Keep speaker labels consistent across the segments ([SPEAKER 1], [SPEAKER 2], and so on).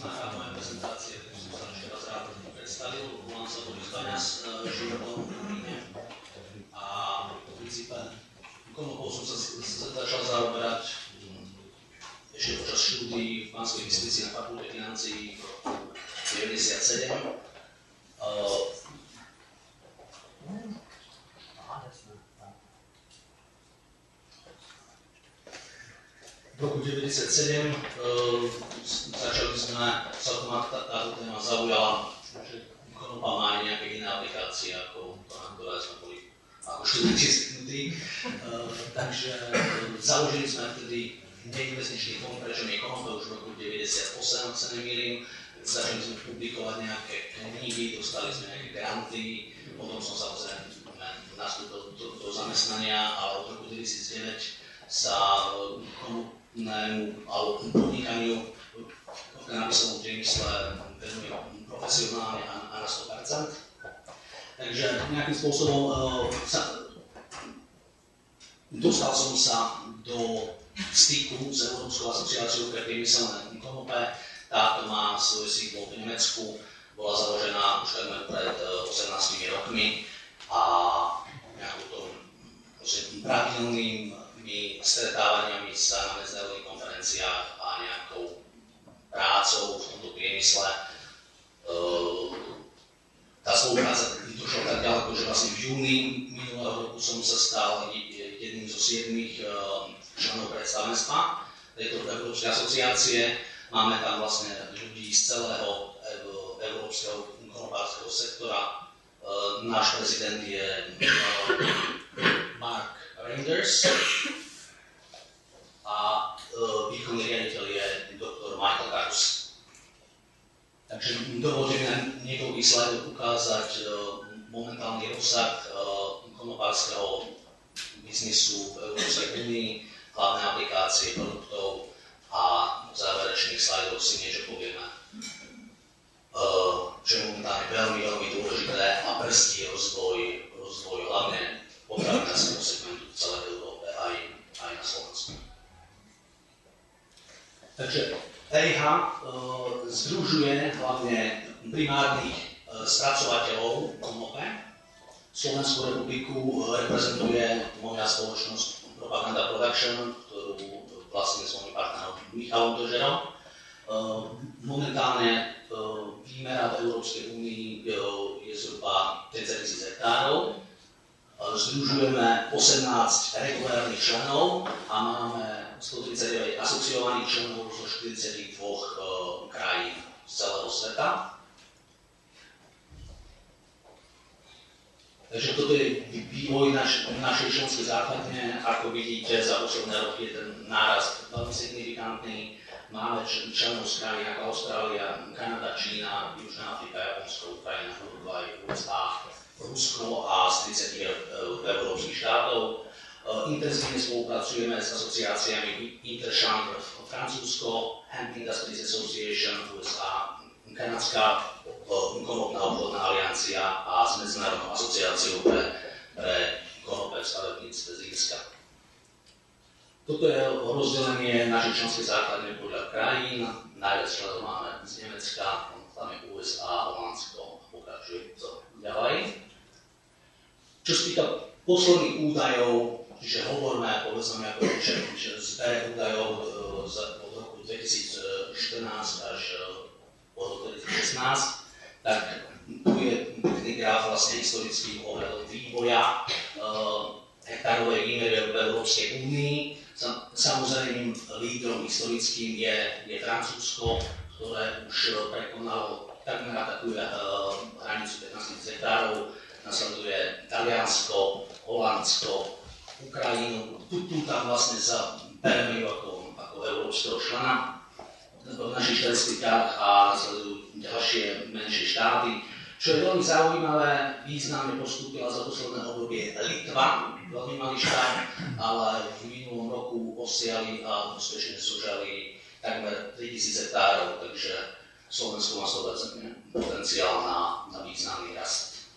[SPEAKER 1] Taká moja prezentácia, ktorú som sa ešte raz rád predstavil. Volám sa Boris Baňas, žijem v Dolnom Rúmine a v princípe konopou som sa začal zaoberať ešte počas štúdií v Banskej Bystrici na fakulte financií v roku 1997. V roku 1997 začali sme, celkom táto téma zaujala, že konopa má aj nejaké iné aplikácie, ako to, na ktoré sme boli ako študenti zvyknutí. Takže založili sme vtedy neinvestičný fond pre ženy konope už v roku 1998, ak sa nemýlim. Začali sme publikovať nejaké knihy, dostali sme nejaké granty, potom som samozrejme nastúpil do zamestnania, ale od roku 2009 sa konopnému alebo podnikaniu v kanabisovom priemysle venujem profesionálne a na 100%. Takže nejakým spôsobom dostal som sa do styku s Európskou asociáciou pre priemyselné konope. Táto má svoje sídlo v Nemecku, bola založená už takmer pred 18 rokmi a nejakou pravidelnými stretávaniami sa na medzinárodných konferenciách a nejakou prácou v tomto priemysle. Tá spolupráca došla tak ďaleko, že vlastne v júni minulého roku som sa stal jedným zo 7 členov predstavenstva tejto Európskej asociácie. Máme tam vlastne ľudí z celého európskeho konopárskeho sektora. Náš prezident je Mark Reinders a výkonný riaditeľ je doktor Michael Karus. Takže dovolte mi na niekoľkých slajdov ukázať momentálny rozsah konopárskeho biznisu v Európskej únii, hlavné aplikácie produktov a v záverečných slajdoch si niečo povieme, čo je momentálne veľmi, veľmi dôležité a brzdí rozvoj hlavne potravinárskeho segmentu v celej Európe aj na Slovensku. Takže EIH združuje hlavne primárnych spracovateľov konope. Slovenskú republiku reprezentuje moja spoločnosť Propaganda Production, ktorú vlastne s môjim partnerom Michalom Dožerom. Momentálne výmera v Európskej únii je zhruba 30 000 hektárov. Združujeme 18 regulárnych členov a máme 139 asociovaných členov zo 42 krajín z celého sveta. Takže toto je vývoj našej členskej základne. Ako vidíte, za posledné roky je ten nárast veľmi signifikantný. Máme členov z krajín ako Austrália, Kanada, Čína, Južná Afrika, Japonsko, Ukrajina, Uruguay, USA, Rusko a z 30 európskych štátov. Intenzívne spolupracujeme s asociáciami Interchambre Francúzsko, Hemp Industries Association USA, Kanadská konopná obchodná aliancia a s Medzinárodnou asociáciou pre konope v stavebníctve z Írska. Toto je rozdelenie našej členskej základne podľa krajín. Najviac členov máme z Nemecka, tam je USA, Holandsko a pokračuje to ďalej. Čo sa týka posledných údajov, čiže hovoríme povedzme ako zber údajov od roku 2014 až od 2016, tak tu je pekný graf vlastne historickým ohľadom vývoja hektárovej výmery v Európskej únii. Samozrejme lídrom historickým je Francúzsko, ktoré už prekonalo takmer atakuje hranicu 15 000 hektárov, nasleduje Taliansko, Holandsko, Ukrajinu. Tu tam vlastne sa bereme ako európskeho člena v našich členských a nasledujú ďalšie menšie štáty. Čo je veľmi zaujímavé, významne postúpila za posledné obdobie Litva, veľmi malý štát, ale v minulom roku osiali a úspešne súžali takmer 3000 hektárov, takže Slovensko má 100% potenciál na významný rast,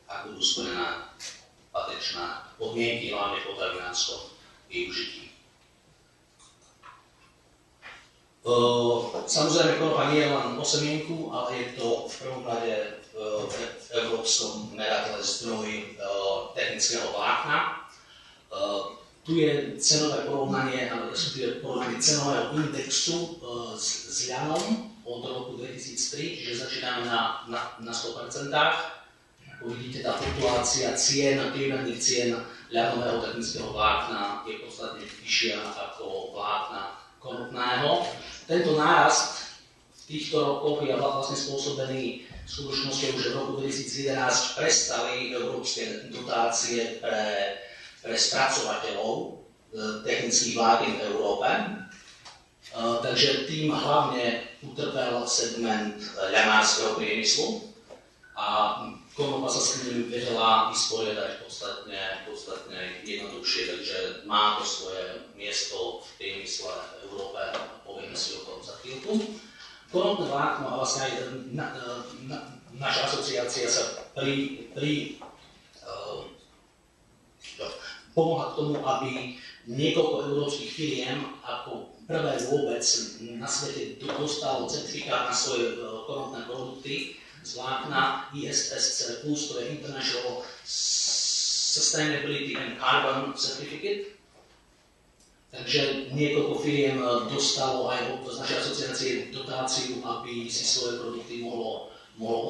[SPEAKER 1] ak budú splnené patričné podmienky, hlavne v potravinárskom využití. Samozrejme, konopa nie je len o semienku, ale je to v prvom rade v európskom meradle zdroj technického vlákna. Tu je cenové porovnanie, respektíve porovnanie cenového indexu s ľanom od roku 2003, čiže začíname na 100%. Ako vidíte, tá fluktuácia cien, priemerných cien ľanového technického vlákna je podstatne vyššia ako vlákna konopného. Tento nárast v týchto rokoch je vlastne spôsobený skutočnosťou, že v roku 2011 prestali európske dotácie pre spracovateľov technických vlákien v Európe. Takže tým hlavne utrpel segment ľanárskeho priemyslu a konopa sa s tým vedela vysporiadať podstatne jednoduchšie, takže má to svoje miesto v priemysle v Európe, povieme si o tom za chvíľku. Konopné vlákno a vlastne aj naša asociácia sa pomohla k tomu, aby niekoľko európskych firiem ako prvé vôbec na svete dostalo certifikát na svoje konopné produkty z vlákna ISSC+, to je International Sustainability and Carbon Certificate. Takže niekoľko firiem dostalo aj z našej asociácie dotáciu, aby si svoje produkty mohlo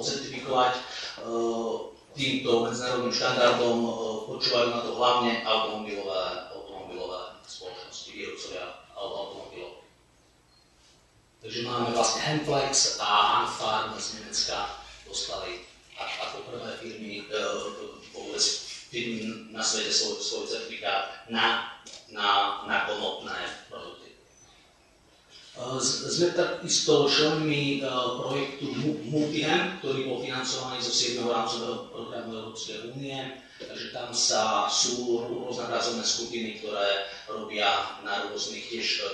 [SPEAKER 1] ocertifikovať. Týmto medzinárodným štandardom počúvajú na to hlavne automobilové spoločnosti, výrobcovia automobilov. Takže máme vlastne Henflex a Anfarm z Nemecka dostali ako prvé firmy na svete svoj certifikát na konopné produkty. Sme takisto členmi projektu Multihemp, ktorý bol financovaný zo 7. rámcového programu Európskej únie. Takže tam sú rôzne pracovné skupiny, ktoré robia na rôznych tiež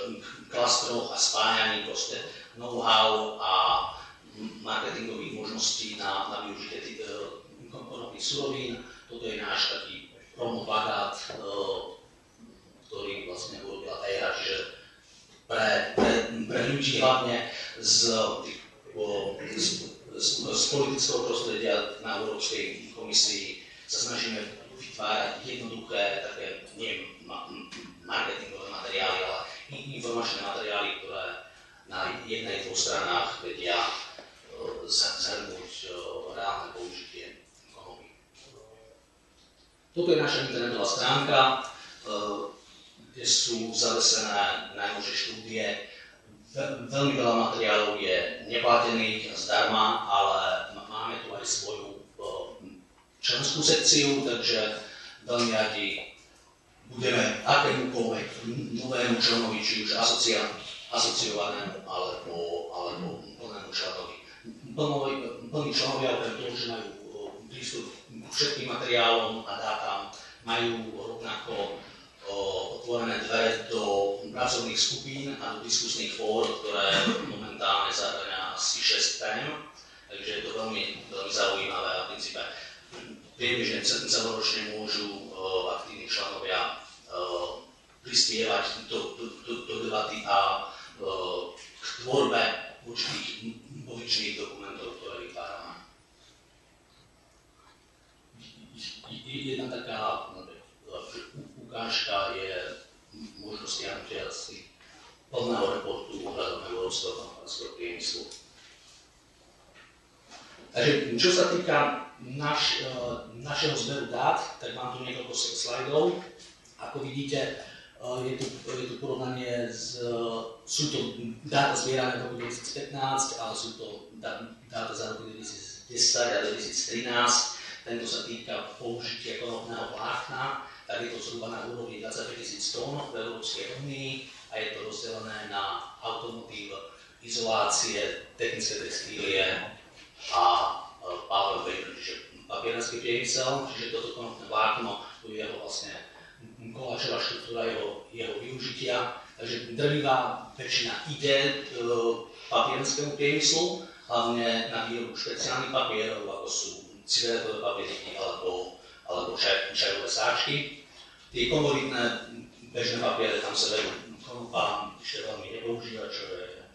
[SPEAKER 1] klastroch a spájaní proste know-how a marketingových možností na využitie konopných surovín. Toto je náš taký promoplakát, ktorý vlastne urobila ERA, čiže pre ľudí hlavne z politického prostredia na Európskej komisii sa snažíme vytvárať jednoduché, také nie marketingové materiály, ale informačné materiály, ktoré na jednej, dvoch stranách vedia zhrnúť reálne použitie konopy. Toto je naša internetová stránka, kde sú zavesené najnovšie štúdie. Veľmi veľa materiálov je neplatených zdarma, ale máme tu aj svoju členskú sekciu, takže veľmi radi budeme akémukoľvek novému členovi, či už asociovanému alebo plnému členovi. Plní členovia okrem toho, že majú prístup k všetkým materiálom a dátam, majú rovnako otvorené dvere do pracovných skupín a do diskusných fór, ktoré momentálne zahrania asi 6 tém, takže je to veľmi zaujímavé a v princípe priebežne celoročne môžu aktívni členovia prispievať do debaty a k tvorbe určitých bovičných dokumentov, ktoré vytvárame. Jedna taká ukážka je možnosť stiahnutia asi plného reportu ohľadom európskeho konopárskeho priemyslu. Takže čo sa týka našeho zberu dát, tak mám tu niekoľko slajdov. Ako vidíte, je tu porovnanie sú to dáta zbierané v roku 2015, ale sú to dáta za roku 2010 a 2013. Tento sa týka použitia konopného vlákna, tak je to zhruba na úrovni 25 000 tón v Európskej únii a je to rozdelené na automotív, izolácie, technické textílie a pulp and paper, čiže papierenský priemysel, čiže toto konopné vlákno, tu je jeho vlastne koláčová štruktúra jeho využitia, takže drvivá väčšina ide papierenskému priemyslu, hlavne na výrobu špeciálnych papierov, ako sú cigaretové papieriky alebo čajové sáčky. Tie komoditné bežné papiere, tam sa vedú konopa ešte veľmi nepoužíva, čo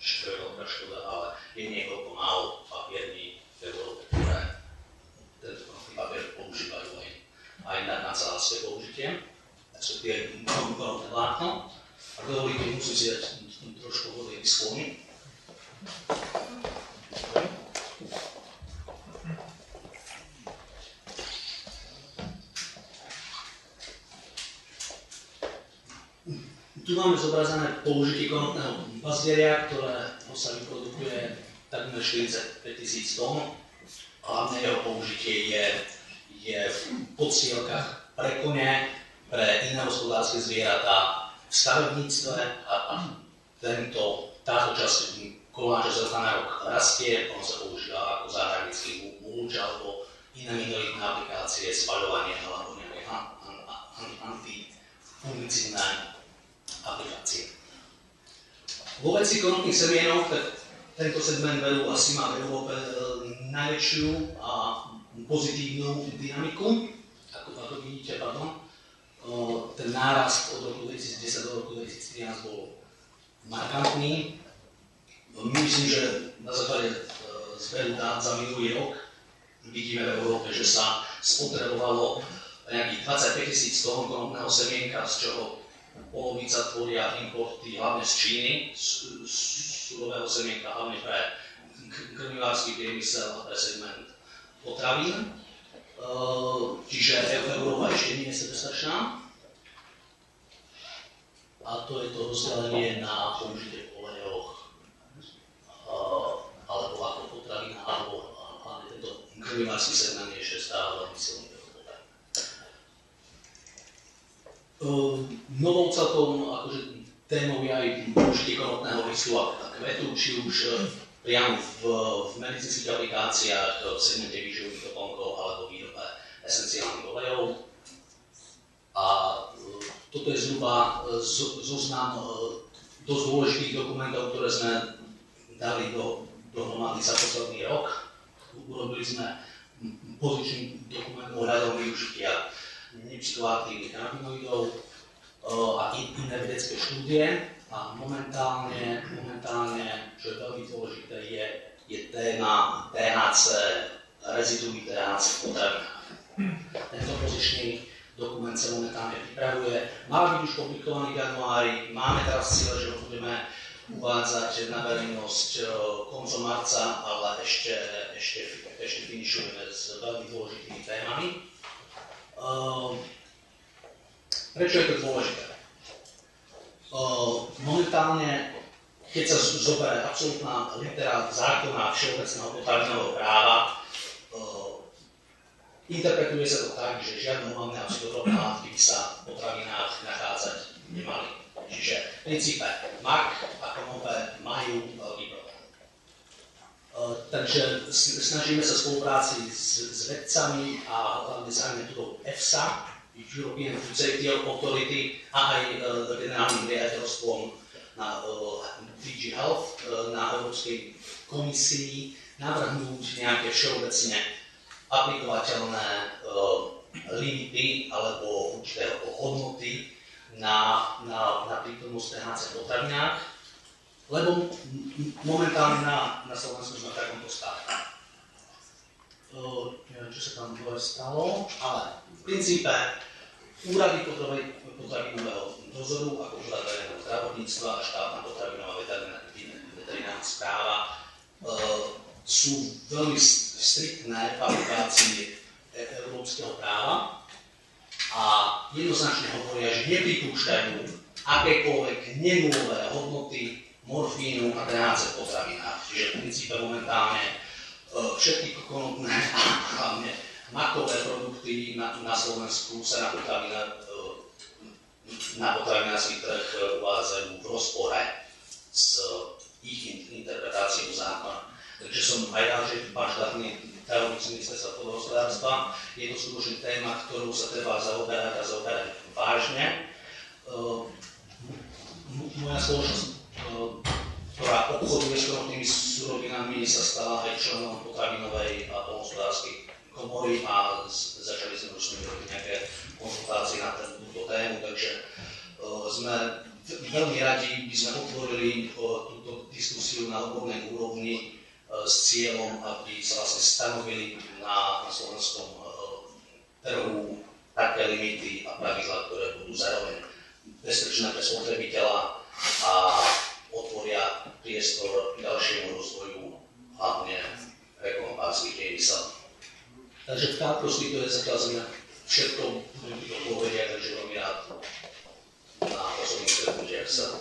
[SPEAKER 1] čo je veľká škoda, ale je niekoľko málo papierní v Európe, ktoré tento konopný papier používajú aj na kancelárske použitie. Sú tie konopné vlákno. Ak dovolíte, musím si dať trošku vody vyschloniť. Tu máme zobrazené použitie konopného bazderia, ktoré sa vyprodukuje takmer 45 000 tón. Hlavné jeho použitie je v podstielkach pre kone, pre iné hospodárske zvieratá, v stavebníctve a táto časť koláča zrtaná rok rastie, on sa používa ako záhradnícky múč alebo iné minoritné aplikácie, spaľovanie alebo nejaké antifungicídne aplikácie. Vo veci konopných semienok, tak tento segment veru asi má v Európe najväčšiu a pozitívnu dynamiku, ako vidíte, ten nárast od roku 2010 do roku 2013 bol markantný. Myslím, že na základe zberu dát za minulý rok vidíme v Európe, že sa spotrebovalo nejakých 25 000 tón konopného semienka, z čoho polovica tvoria importy hlavne z Číny, surového semienka hlavne pre krmivársky priemysel a pre segment potravín. Čiže Európa ešte nie je sebestačná. A to je to rozdelenie na použitie v olejoch alebo ako potravina, alebo hlavne tento krmivársky segment je ešte stále veľmi silný v Európe. Novou celkom akože témou je aj použitie konopného listu a kvetu, či už priamo v medicínskych aplikáciách, v segmente výživových doplnkov alebo výrobe esenciálnych olejov. A toto je zhruba zoznam dosť dôležitých dokumentov, ktoré sme dali dohromady za posledný rok. Urobili sme pozičný dokument ohľadom využitia nepsychoaktívnych kanabinoidov a iné vedecké štúdie. A momentálne, čo je veľmi dôležité, je téma THC, reziduí THC v potravinách. Tento pozičný dokument sa momentálne pripravuje. Mal byť už publikovaný v januári, máme teraz cieľ, že ho budeme uvádzať na verejnosť koncom marca, ale ešte finišujeme s veľmi dôležitými témami. Prečo je to dôležité? Momentálne, keď sa zoberie absolútna litera zákona všeobecného potravinového práva, interpretuje sa to tak, že žiadne hlavné a psychotropné látky by sa v potravinách nachádzať nemali. Čiže v princípe mak a konope majú veľký problém. Takže snažíme sa v spolupráci s vedcami a hlavne s agentúrou EFSA, European Food Safety Authority, a aj generálnym riaditeľstvom na DG Health na Európskej komisii navrhnúť nejaké všeobecne aplikovateľné limity alebo určité hodnoty na prítomnosť THC v potravinách, lebo momentálne na Slovensku sme v takomto stave. Neviem, čo sa tam dole stalo, ale v princípe úrady potravinového dozoru, ako úrad verejného zdravotníctva a štátna potravinová veterinárna správa sú veľmi striktné v aplikácii európskeho práva a jednoznačne hovoria, že nepripúšťajú akékoľvek nenulové hodnoty morfínu a THC v potravinách. Čiže v princípe momentálne všetky konopné a hlavne makové produkty na Slovensku sa na potravinársky trh uvádzajú v rozpore s ich interpretáciou zákona. Takže som aj rád, že pán štátny tajomník z ministerstva pôdohospodárstva. Je to skutočne téma, ktorou sa treba zaoberať a zaoberať vážne. Moja spoločnosť, ktorá obchoduje s konopnými surovinami, sa stala aj členom potravinovej a poľnohospodárskej komory a začali sme už s nimi robiť nejaké konzultácie na túto tému, takže sme veľmi radi by sme otvorili túto diskusiu na odbornej úrovni s cieľom, aby sa vlastne stanovili na slovenskom trhu také limity a pravidlá, ktoré budú zároveň bezpečné pre spotrebiteľa a otvoria priestor k ďalšiemu rozvoju, hlavne ekonomárskych priemysel. Takže v krátkosti to je zatiaľ z mňa všetko, budem to povedia, takže veľmi rád na osobných stretnutiach sa